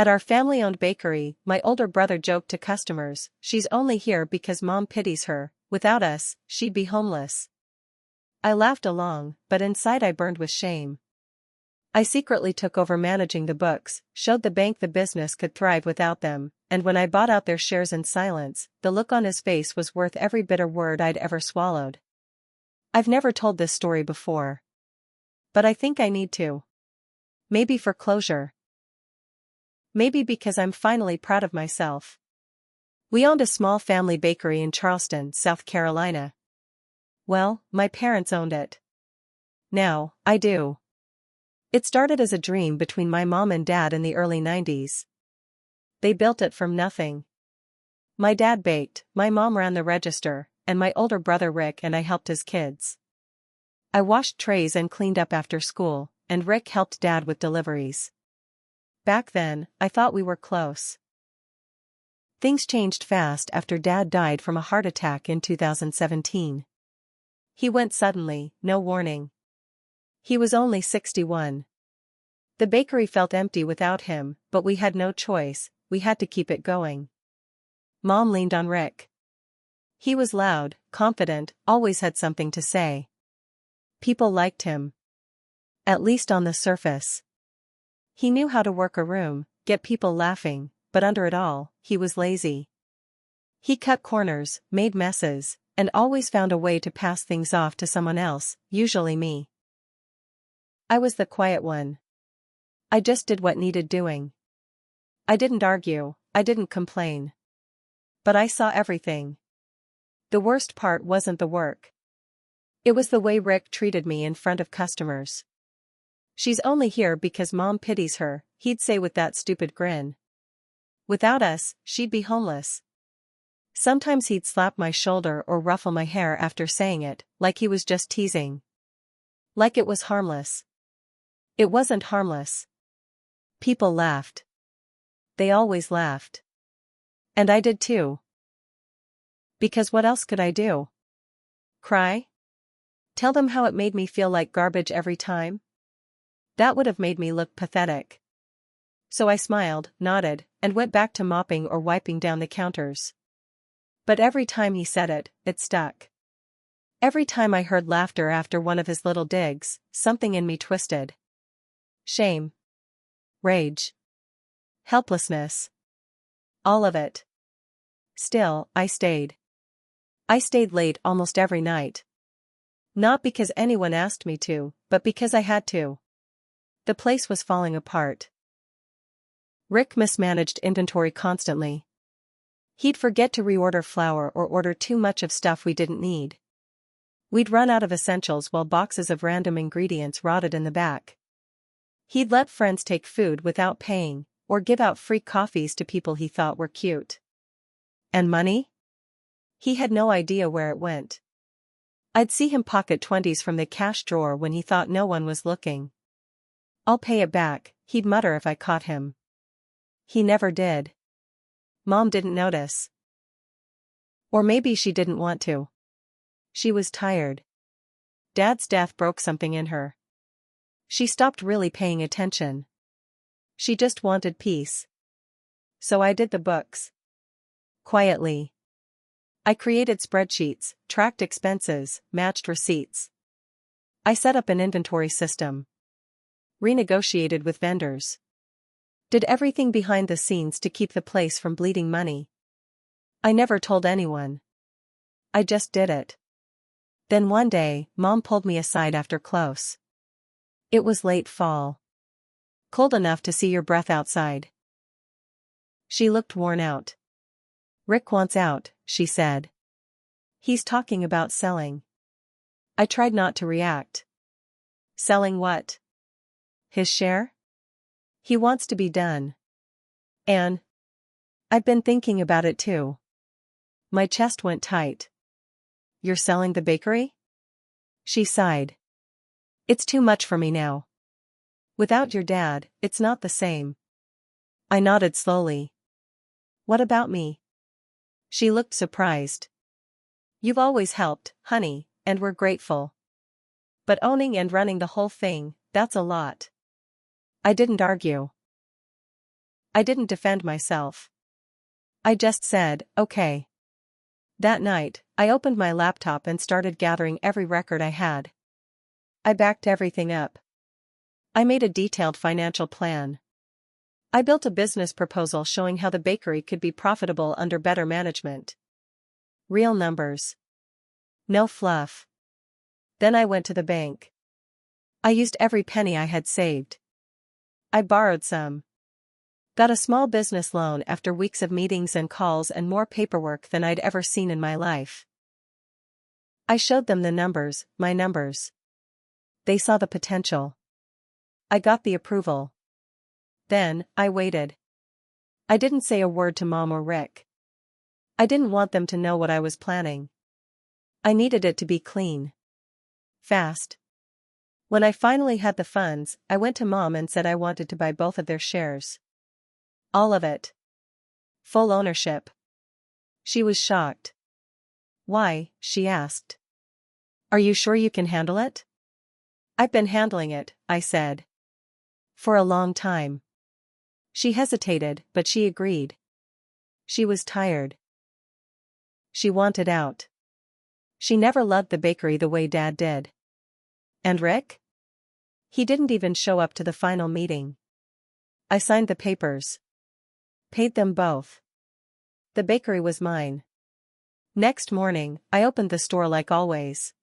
At our family-owned bakery, my older brother joked to customers, "She's only here because Mom pities her. Without us, she'd be homeless." I laughed along, but inside I burned with shame. I secretly took over managing the books, showed the bank the business could thrive without them, and when I bought out their shares in silence, the look on his face was worth every bitter word I'd ever swallowed. I've never told this story before. But I think I need to. Maybe for closure. Maybe because I'm finally proud of myself. We owned a small family bakery in Charleston, South Carolina. Well, my parents owned it. Now, I do. It started as a dream between my mom and dad in the early 90s. They built it from nothing. My dad baked, my mom ran the register, and my older brother Rick and I helped his kids. I washed trays and cleaned up after school, and Rick helped Dad with deliveries. Back then, I thought we were close. Things changed fast after Dad died from a heart attack in 2017. He went suddenly, no warning. He was only 61. The bakery felt empty without him, but we had no choice, we had to keep it going. Mom leaned on Rick. He was loud, confident, always had something to say. People liked him. At least on the surface. He knew how to work a room, get people laughing, but under it all, he was lazy. He cut corners, made messes, and always found a way to pass things off to someone else, usually me. I was the quiet one. I just did what needed doing. I didn't argue, I didn't complain. But I saw everything. The worst part wasn't the work. It was the way Rick treated me in front of customers. "She's only here because Mom pities her," he'd say with that stupid grin. Without us, she'd be homeless. Sometimes he'd slap my shoulder or ruffle my hair after saying it, like he was just teasing. Like it was harmless. It wasn't harmless. People laughed. They always laughed. And I did too. Because what else could I do? Cry? Tell them how it made me feel like garbage every time? That would have made me look pathetic. So I smiled, nodded, and went back to mopping or wiping down the counters. But every time he said it, it stuck. Every time I heard laughter after one of his little digs, something in me twisted. Shame. Rage. Helplessness. All of it. Still, I stayed. I stayed late almost every night. Not because anyone asked me to, but because I had to. The place was falling apart. Rick mismanaged inventory constantly. He'd forget to reorder flour or order too much of stuff we didn't need. We'd run out of essentials while boxes of random ingredients rotted in the back. He'd let friends take food without paying, or give out free coffees to people he thought were cute. And money? He had no idea where it went. I'd see him pocket 20s from the cash drawer when he thought no one was looking. "I'll pay it back," he'd mutter if I caught him. He never did. Mom didn't notice. Or maybe she didn't want to. She was tired. Dad's death broke something in her. She stopped really paying attention. She just wanted peace. So I did the books. Quietly. I created spreadsheets, tracked expenses, matched receipts. I set up an inventory system. Renegotiated with vendors. Did everything behind the scenes to keep the place from bleeding money. I never told anyone. I just did it. Then one day, Mom pulled me aside after close. It was late fall. Cold enough to see your breath outside. She looked worn out. "Rick wants out," she said. "He's talking about selling." I tried not to react. Selling what? His share? He wants to be done. And I've been thinking about it too. My chest went tight. "You're selling the bakery?" She sighed. "It's too much for me now. Without your dad, it's not the same." I nodded slowly. "What about me?" She looked surprised. "You've always helped, honey, and we're grateful. But owning and running the whole thing, that's a lot." I didn't argue. I didn't defend myself. I just said, okay. That night, I opened my laptop and started gathering every record I had. I backed everything up. I made a detailed financial plan. I built a business proposal showing how the bakery could be profitable under better management. Real numbers. No fluff. Then I went to the bank. I used every penny I had saved. I borrowed some. Got a small business loan after weeks of meetings and calls and more paperwork than I'd ever seen in my life. I showed them the numbers, my numbers. They saw the potential. I got the approval. Then, I waited. I didn't say a word to Mom or Rick. I didn't want them to know what I was planning. I needed it to be clean. Fast. When I finally had the funds, I went to Mom and said I wanted to buy both of their shares. All of it. Full ownership. She was shocked. Why? She asked. Are you sure you can handle it? I've been handling it, I said. For a long time. She hesitated, but she agreed. She was tired. She wanted out. She never loved the bakery the way Dad did. And Rick? He didn't even show up to the final meeting. I signed the papers. Paid them both. The bakery was mine. Next morning, I opened the store like always.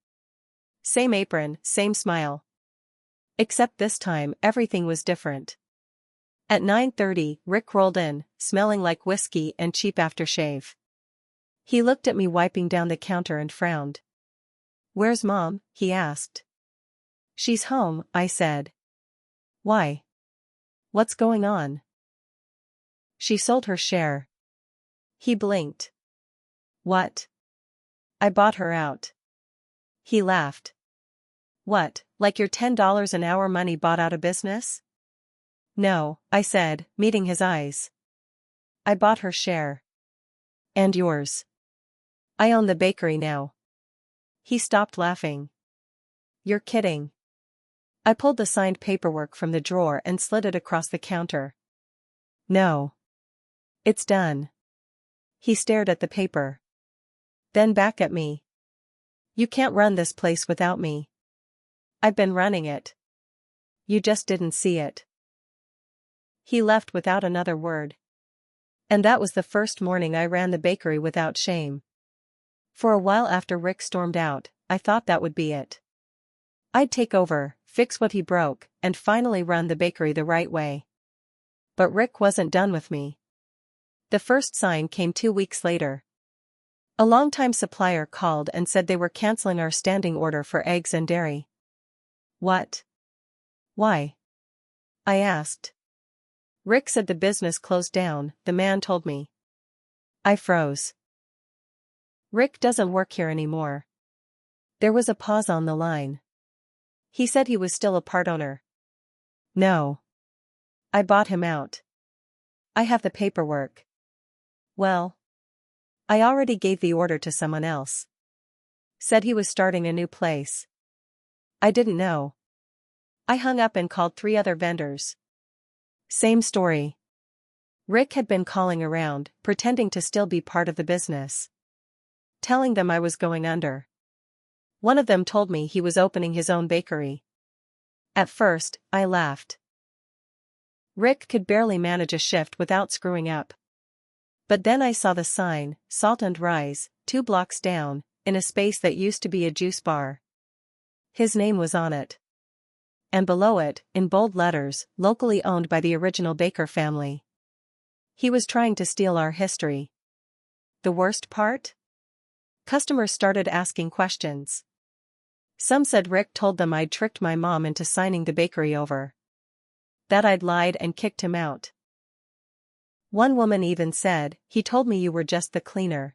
Same apron, same smile. Except this time, everything was different. At 9:30, Rick rolled in, smelling like whiskey and cheap aftershave. He looked at me wiping down the counter and frowned. Where's Mom? He asked. She's home, I said. Why? What's going on? She sold her share. He blinked. What? I bought her out. He laughed. What, like your $10 an hour money bought out a business? No, I said, meeting his eyes. I bought her share. And yours. I own the bakery now. He stopped laughing. You're kidding. I pulled the signed paperwork from the drawer and slid it across the counter. No. It's done. He stared at the paper. Then back at me. You can't run this place without me. I've been running it. You just didn't see it. He left without another word. And that was the first morning I ran the bakery without shame. For a while after Rick stormed out, I thought that would be it. I'd take over, fix what he broke, and finally run the bakery the right way. But Rick wasn't done with me. The first sign came 2 weeks later. A longtime supplier called and said they were canceling our standing order for eggs and dairy. What? Why? I asked. Rick said the business closed down, the man told me. I froze. Rick doesn't work here anymore. There was a pause on the line. He said he was still a part owner. No. I bought him out. I have the paperwork. Well. I already gave the order to someone else. Said he was starting a new place. I didn't know. I hung up and called 3 other vendors. Same story. Rick had been calling around, pretending to still be part of the business. Telling them I was going under. One of them told me he was opening his own bakery. At first, I laughed. Rick could barely manage a shift without screwing up. But then I saw the sign, Salt and Rise, 2 blocks down, in a space that used to be a juice bar. His name was on it. And below it, in bold letters, locally owned by the original Baker family. He was trying to steal our history. The worst part? Customers started asking questions. Some said Rick told them I'd tricked my mom into signing the bakery over. That I'd lied and kicked him out. One woman even said, he told me you were just the cleaner.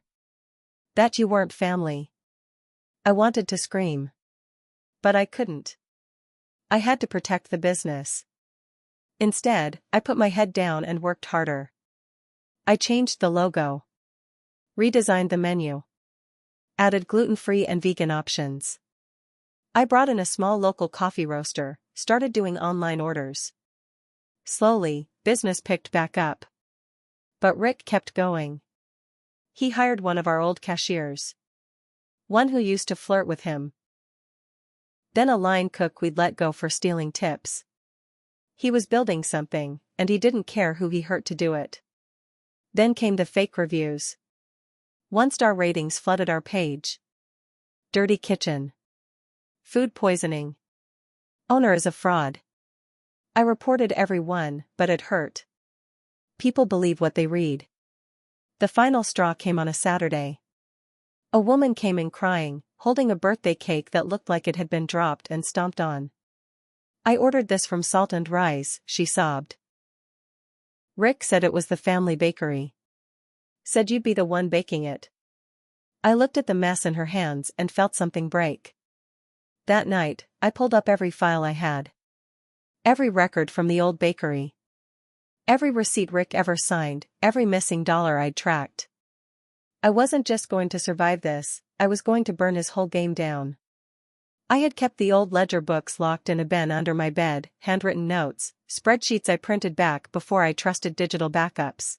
That you weren't family. I wanted to scream. But I couldn't. I had to protect the business. Instead, I put my head down and worked harder. I changed the logo. Redesigned the menu. Added gluten-free and vegan options. I brought in a small local coffee roaster, started doing online orders. Slowly, business picked back up. But Rick kept going. He hired one of our old cashiers. One who used to flirt with him. Then a line cook we'd let go for stealing tips. He was building something, and he didn't care who he hurt to do it. Then came the fake reviews. 1-star ratings flooded our page. Dirty kitchen. Food poisoning. Owner is a fraud. I reported every one, but it hurt. People believe what they read. The final straw came on a Saturday. A woman came in crying, holding a birthday cake that looked like it had been dropped and stomped on. I ordered this from Salt and Rise, she sobbed. Rick said it was the family bakery. Said you'd be the one baking it. I looked at the mess in her hands and felt something break. That night, I pulled up every file I had. Every record from the old bakery. Every receipt Rick ever signed, every missing dollar I'd tracked. I wasn't just going to survive this, I was going to burn his whole game down. I had kept the old ledger books locked in a bin under my bed, handwritten notes, spreadsheets I printed back before I trusted digital backups.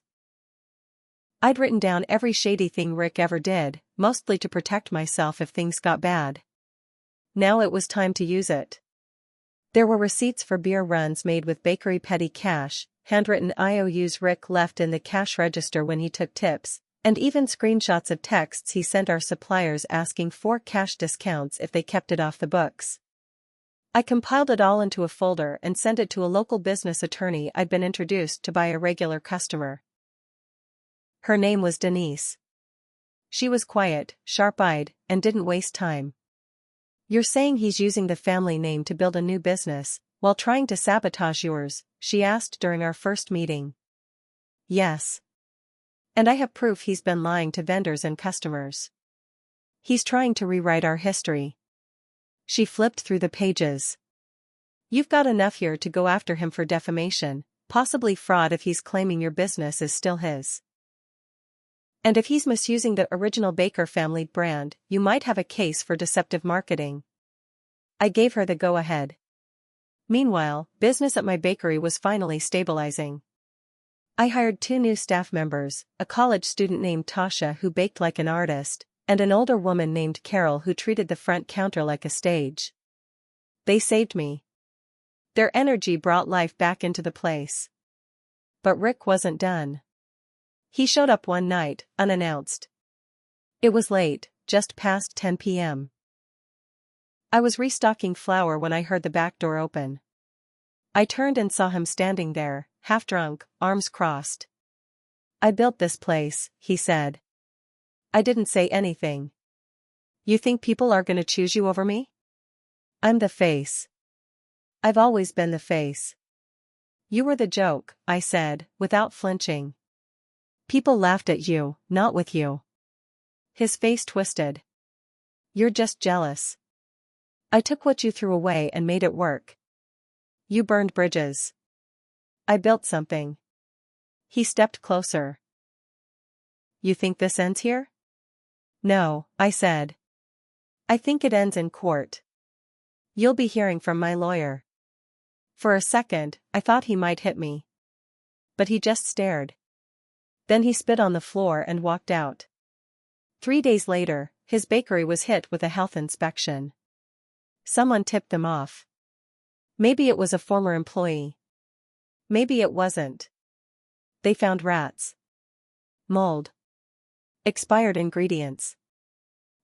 I'd written down every shady thing Rick ever did, mostly to protect myself if things got bad. Now it was time to use it. There were receipts for beer runs made with bakery petty cash, handwritten IOUs Rick left in the cash register when he took tips, and even screenshots of texts he sent our suppliers asking for cash discounts if they kept it off the books. I compiled it all into a folder and sent it to a local business attorney I'd been introduced to by a regular customer. Her name was Denise. She was quiet, sharp-eyed, and didn't waste time. You're saying he's using the family name to build a new business, while trying to sabotage yours, she asked during our first meeting. Yes. And I have proof he's been lying to vendors and customers. He's trying to rewrite our history. She flipped through the pages. You've got enough here to go after him for defamation, possibly fraud if he's claiming your business is still his. And if he's misusing the original Baker family brand, you might have a case for deceptive marketing. I gave her the go-ahead. Meanwhile, business at my bakery was finally stabilizing. I hired 2 new staff members, a college student named Tasha who baked like an artist, and an older woman named Carol who treated the front counter like a stage. They saved me. Their energy brought life back into the place. But Rick wasn't done. He showed up one night, unannounced. It was late, just past 10 p.m. I was restocking flour when I heard the back door open. I turned and saw him standing there, half-drunk, arms crossed. I built this place, he said. I didn't say anything. You think people are gonna choose you over me? I'm the face. I've always been the face. You were the joke, I said, without flinching. People laughed at you, not with you. His face twisted. You're just jealous. I took what you threw away and made it work. You burned bridges. I built something. He stepped closer. You think this ends here? No, I said. I think it ends in court. You'll be hearing from my lawyer. For a second, I thought he might hit me. But he just stared. Then he spit on the floor and walked out. 3 days later, his bakery was hit with a health inspection. Someone tipped them off. Maybe it was a former employee. Maybe it wasn't. They found rats. Mold. Expired ingredients.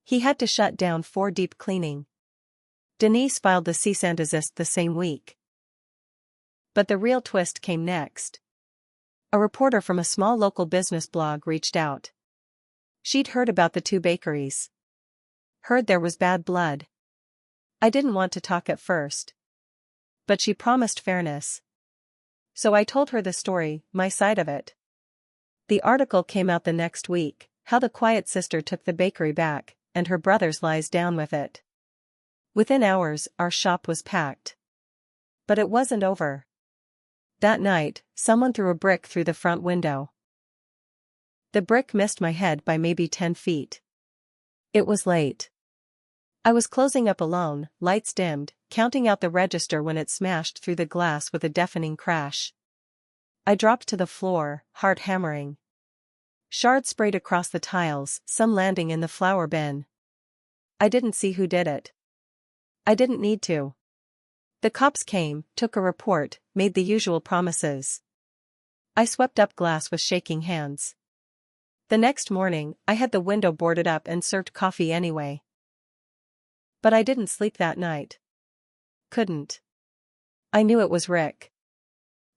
He had to shut down 4 deep cleaning. Denise filed the cease and desist the same week. But the real twist came next. A reporter from a small local business blog reached out. She'd heard about the 2 bakeries. Heard there was bad blood. I didn't want to talk at first. But she promised fairness. So I told her the story, my side of it. The article came out the next week, how the quiet sister took the bakery back, and her brothers lies down with it. Within hours, our shop was packed. But it wasn't over. That night, someone threw a brick through the front window. The brick missed my head by maybe 10 feet. It was late. I was closing up alone, lights dimmed, counting out the register when it smashed through the glass with a deafening crash. I dropped to the floor, heart hammering. Shards sprayed across the tiles, some landing in the flower bin. I didn't see who did it. I didn't need to. The cops came, took a report, made the usual promises. I swept up glass with shaking hands. The next morning, I had the window boarded up and served coffee anyway. But I didn't sleep that night. Couldn't. I knew it was Rick.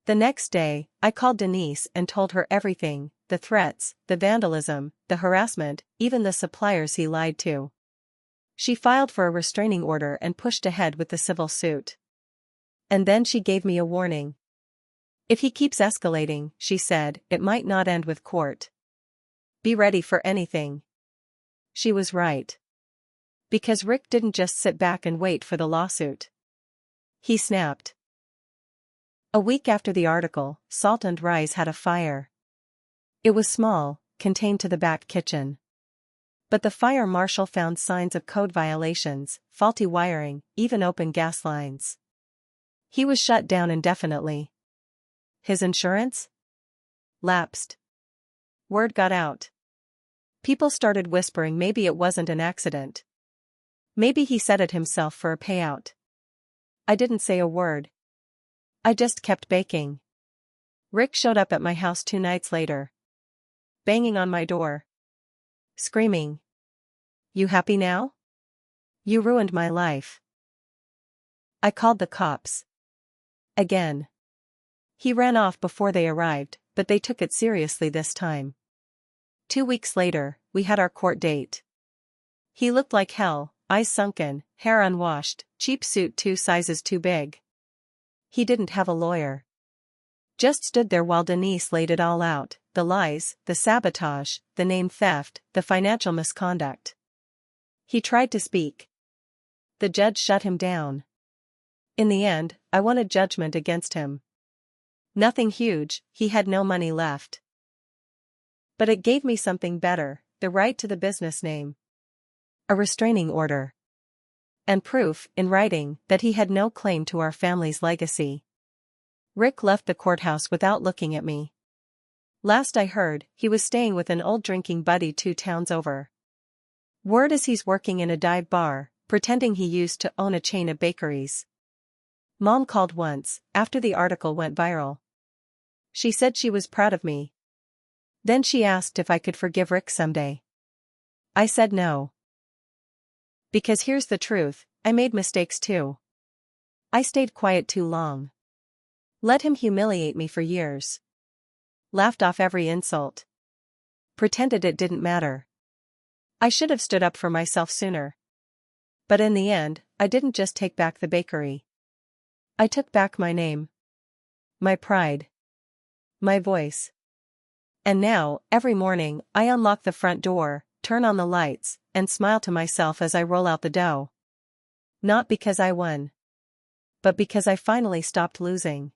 The next day, I called Denise and told her everything, the threats, the vandalism, the harassment, even the suppliers he lied to. She filed for a restraining order and pushed ahead with the civil suit. And then she gave me a warning. If he keeps escalating, she said, it might not end with court. Be ready for anything. She was right. Because Rick didn't just sit back and wait for the lawsuit. He snapped. A week after the article, Salt and Rise had a fire. It was small, contained to the back kitchen. But the fire marshal found signs of code violations, faulty wiring, even open gas lines. He was shut down indefinitely. His insurance? Lapsed. Word got out. People started whispering maybe it wasn't an accident. Maybe he said it himself for a payout. I didn't say a word. I just kept baking. Rick showed up at my house 2 nights later. Banging on my door. Screaming. You happy now? You ruined my life. I called the cops. Again. He ran off before they arrived, but they took it seriously this time. 2 weeks later, we had our court date. He looked like hell, eyes sunken, hair unwashed, cheap suit 2 sizes too big. He didn't have a lawyer. Just stood there while Denise laid it all out, the lies, the sabotage, the name theft, the financial misconduct. He tried to speak. The judge shut him down. In the end, I won a judgment against him. Nothing huge, he had no money left. But it gave me something better, the right to the business name. A restraining order. And proof, in writing, that he had no claim to our family's legacy. Rick left the courthouse without looking at me. Last I heard, he was staying with an old drinking buddy 2 towns over. Word is he's working in a dive bar, pretending he used to own a chain of bakeries. Mom called once, after the article went viral. She said she was proud of me. Then she asked if I could forgive Rick someday. I said no. Because here's the truth, I made mistakes too. I stayed quiet too long. Let him humiliate me for years. Laughed off every insult. Pretended it didn't matter. I should have stood up for myself sooner. But in the end, I didn't just take back the bakery. I took back my name. My pride. My voice. And now, every morning, I unlock the front door, turn on the lights, and smile to myself as I roll out the dough. Not because I won. But because I finally stopped losing.